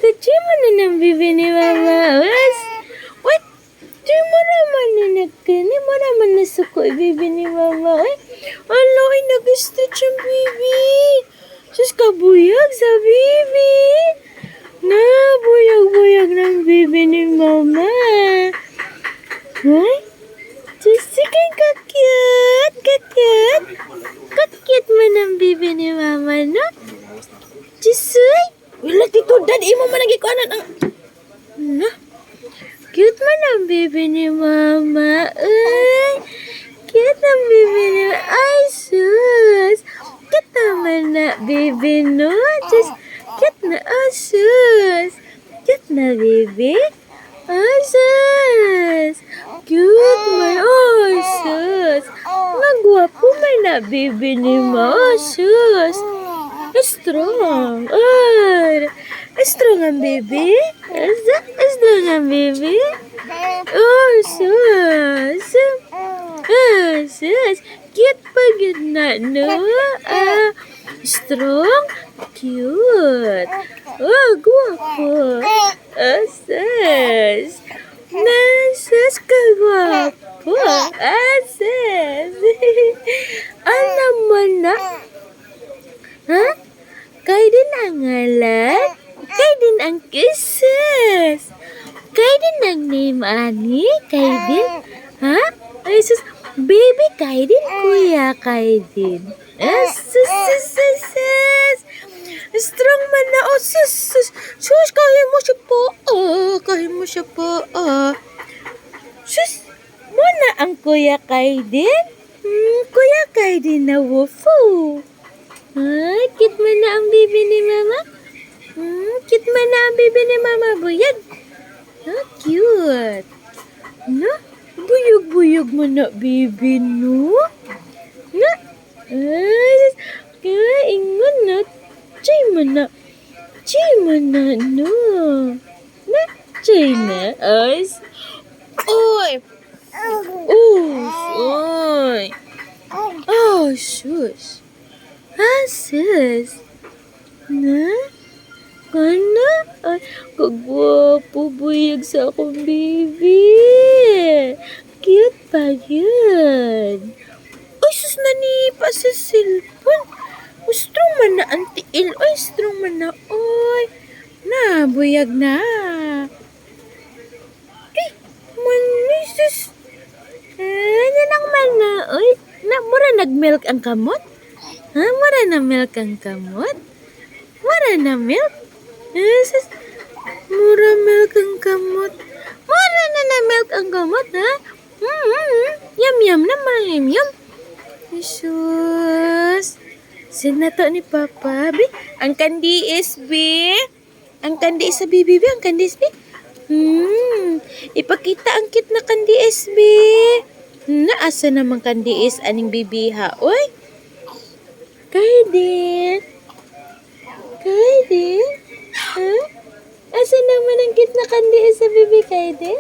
kecil mana nang bibi ni mama. What? Di mana ni mana suka bibi ni mama. Allah, nagusto siyang bibi. Sus kabuyag sa bibi. Na, buyag-buyag ng bibi ni mama. Ay, Justy kay kakyat. Kakyat man ang bibi ni mama, no? Justy? Wala dito, dad. Imo man nagikuanan ang... No? Cute man ang bibi ni mama. Ay, cute ang bibi ni mama. Ay, sus. Cute naman na bibi, no? Just cute na, oh, sus. Cute na, bibi. Oh, sus. Cute man, oh, sus. Magwapo man na bibi ni mama, oh, sus. Strong. Oh, strong ang baby. Strong ang baby. Oh, sus. Oh, sus. Cute pa yun na, no? Strong. Cute. Oh, guwapo. Oh, sus. Sus ka guwapo. Sus. Alam mo na. Ha? Kay din ang ngalan? Kay din ang kisses? Kay din ang name, ani? Kay din? Ha? Ay, sus. Baby, kay din, kuya, kay din. Sus. Strong man na, oh, sus. Sus, kaya mo siya po. Kaya mo siya po. Sus, muna ang kuya kay din? Kuya kay din na wufo. Ay, cute man na ang bibi ni mama. Cute man na ang bibi ni mama, buyag. Cute. No? Buyog mo na, bibi, no? No? Ay, ingon na. Chay mo na, no? Na? Chay na? Ay, oy! Oy! Oh, shush. Sus. Na? Kana? Ay, kagwapo, buyag sa akong baby. Cute pa yun. Ay, sus, nanipa sa cellphone. Strong man na, Auntie Il. Ay, strong man na. Ay, na, buyag na. Ay, sus. Ano lang man na. Ay, mura nag-milk ang kamot? Ha? Mura na milk ang kamot? Mura na milk? Sus, mura milk ang kamot. Mura na milk ang kamot, ha? Yum naman, yum. Sus. Sino to ni Papa? Bi? Ang kandiis, Bi? Ang kandiis sa Bi? Ang kandiis, Bi? Ipakita ang cute na kandiis, Bi. Naasa naman kandiis aning bibi, ha? Uy? Kaiden? Ha? Asa naman ang cute na kandiis sa bibi, Kaiden?